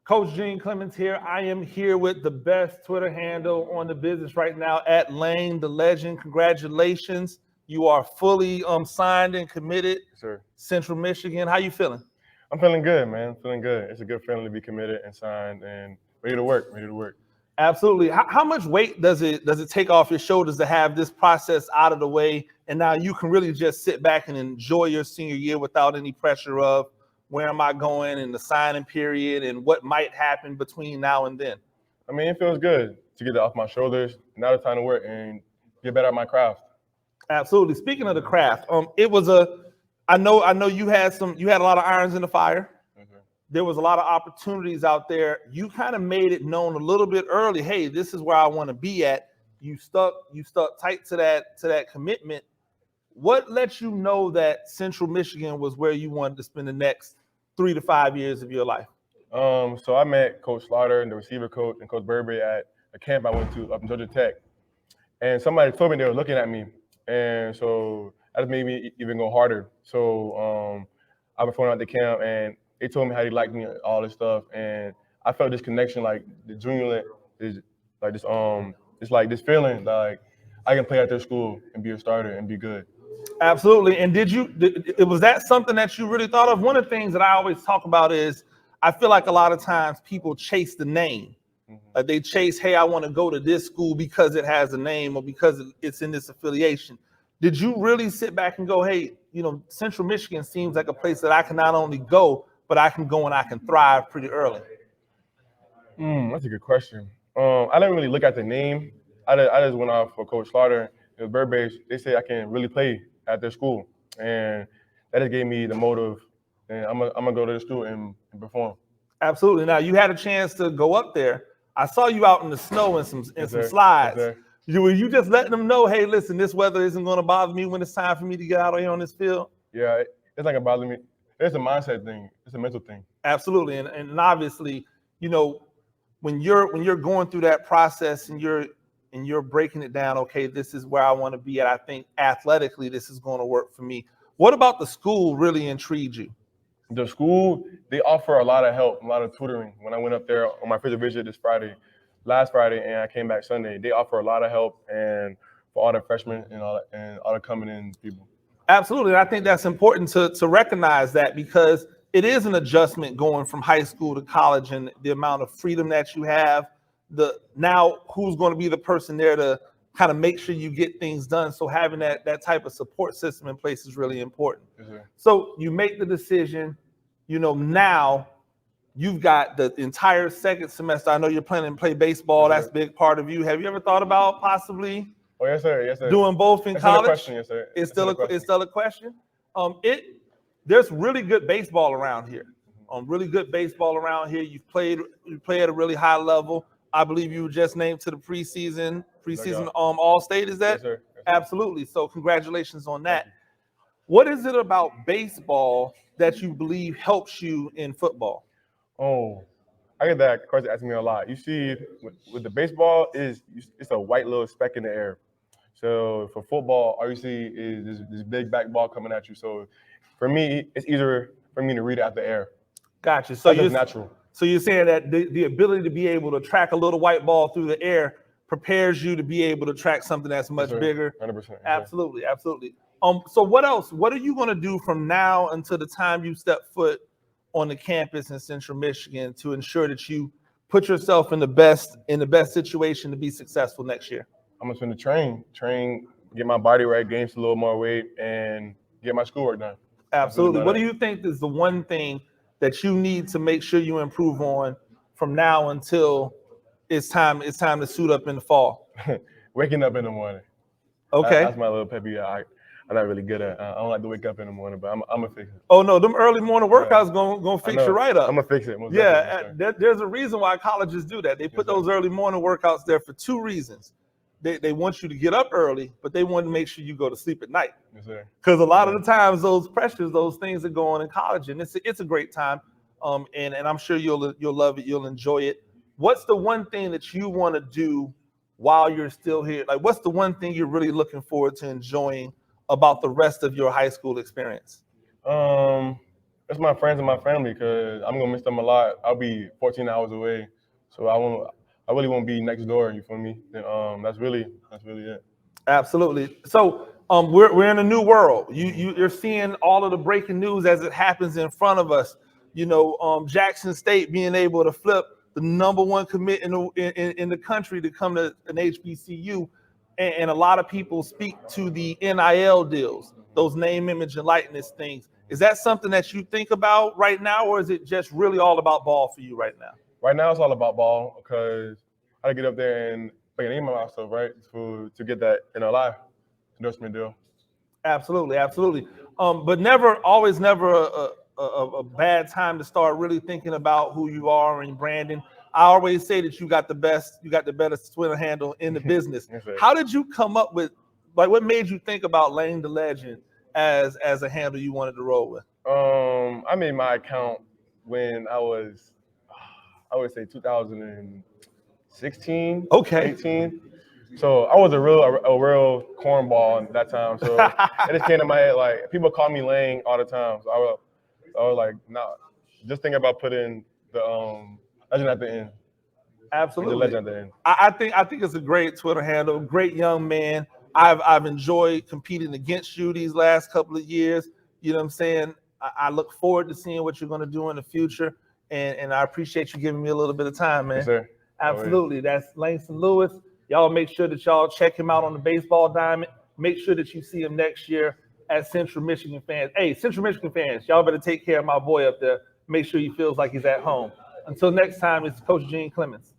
Coach Gene Clemens here. I am here with the best Twitter handle on the business right now, at Lane the Legend. Congratulations. You are fully signed and committed. Sir, Central Michigan. How you feeling? I'm feeling good, man. I'm feeling good. It's a good feeling to be committed and signed and ready to work. Ready to work. Absolutely. How much weight does it take off your shoulders to have this process out of the way, and now you can really just sit back and enjoy your senior year without any pressure of where am I going in the signing period and what might happen between now and then? I mean, it feels good to get it off my shoulders. Now it's time to work and get better at my craft. Absolutely. Speaking of the craft, it was I know you had a lot of irons in the fire. There was a lot of opportunities out there. You kind of made it known a little bit early. Hey, this is where I want to be at. You stuck tight to that commitment. What lets you know that Central Michigan was where you wanted to spend the next 3 to 5 years of your life? So I met Coach Slaughter and the receiver coach and Coach Burberry at a camp I went to up in Georgia Tech. And somebody told me they were looking at me. And so that made me even go harder. So I was phoned out the camp and they told me how they liked me, all this stuff. And I felt this connection, like the junior is like this, it's like this feeling like I can play at their school and be a starter and be good. Absolutely. And was that something that you really thought of? One of the things that I always talk about is I feel like a lot of times people chase the name. Like they chase, hey, I want to go to this school because it has a name or because it's in this affiliation. Did you really sit back and go, hey, Central Michigan seems like a place that I can not only go, but I can go and I can thrive pretty early? That's a good question. I didn't really look at the name. I just went off for Coach Slaughter and Burberry. They say I can really play at their school, and that just gave me the motive. And I'm gonna go to the school and perform. Absolutely. Now you had a chance to go up there. I saw you out in the snow and some slides. Yes, Were you just letting them know, hey, listen, this weather isn't going to bother me when it's time for me to get out here on this field? Yeah, it's not gonna bother me. It's a mindset thing. It's a mental thing. Absolutely, and obviously, when you're going through that process and you're breaking it down, okay, this is where I want to be at. I think athletically, this is going to work for me. What about the school really intrigued you? The school, they offer a lot of help, a lot of tutoring. When I went up there on my first visit last Friday, and I came back Sunday, they offer a lot of help and for all the freshmen and all the coming in people. Absolutely. And I think that's important to recognize that, because it is an adjustment going from high school to college and the amount of freedom that you have. Now who's going to be the person there to kind of make sure you get things done. So having that type of support system in place is really important. Yes, so you make the decision, now you've got the entire second semester. I know you're planning to play baseball. That's a big part of you. Have you ever thought about possibly yes, sir. Yes, sir. doing both in college? Question, yes, sir. It's still a question. There's really good baseball around here. Really good baseball around here. You play at a really high level. I believe you were just named to the preseason All-State. Is that? Yes, sir. Yes, sir. Absolutely. So congratulations on that. What is it about baseball that you believe helps you in football? Oh, I get that question asked me a lot. You see, with the baseball, it's a white little speck in the air. So for football, all you see is this big back ball coming at you. So for me, it's easier for me to read it out the air. Gotcha. So it's natural. So you're saying that the ability to be able to track a little white ball through the air prepares you to be able to track something that's much bigger. 100%. Absolutely, absolutely. So what else? What are you going to do from now until the time you step foot on the campus in Central Michigan to ensure that you put yourself in the best situation to be successful next year? I'm just going to train, get my body right, gain a little more weight, and get my schoolwork done. Absolutely. What do you think is the one thing that you need to make sure you improve on from now until it's time to suit up in the fall? Waking up in the morning. Okay. That's my little peppy. I'm not really good at. I don't like to wake up in the morning, but I'm gonna fix it. Oh no, them early morning workouts gonna fix you right up. I'm gonna fix it. There's a reason why colleges do that. They put those early morning workouts there for two reasons. They want you to get up early, but they want to make sure you go to sleep at night. Yes, sir. Because a lot of the times those pressures, those things that go on in college, and it's a great time. And I'm sure you'll love it, you'll enjoy it. What's the one thing that you want to do while you're still here? Like, what's the one thing you're really looking forward to enjoying about the rest of your high school experience? It's That's my friends and my family because I'm gonna miss them a lot. I'll be 14 hours away, so I really won't be next door. You feel me? And, that's really it. Absolutely. So we're in a new world. You're seeing all of the breaking news as it happens in front of us. Jackson State being able to flip the #1 commit in the country to come to an HBCU, and a lot of people speak to the NIL deals, those name, image, and likeness things. Is that something that you think about right now, or is it just really all about ball for you right now? Right now, it's all about ball because I gotta get up there and make a name of myself, right? To get that live endorsement deal. Absolutely, absolutely. But always never a bad time to start really thinking about who you are and branding. I always say that you got the best Twitter handle in the business. Yes, sir. How did you come up with, what made you think about Lane the Legend as a handle you wanted to roll with? I made my account when I would say 2016, Okay. 18. So I was a real cornball at that time. So it just came to my head, like, people call me Lang all the time. So I was like, nah, just think about putting the legend at the end. Absolutely. The legend at the end. I think it's a great Twitter handle. Great young man. I've enjoyed competing against you these last couple of years. You know what I'm saying? I look forward to seeing what you're going to do in the future, and I appreciate you giving me a little bit of time, man. Yes, sir. Absolutely. That's Langston Lewis. Y'all make sure that y'all check him out on the Baseball Diamond. Make sure that you see him next year at Central Michigan fans. Hey, Central Michigan fans, y'all better take care of my boy up there. Make sure he feels like he's at home. Until next time, it's Coach Gene Clements.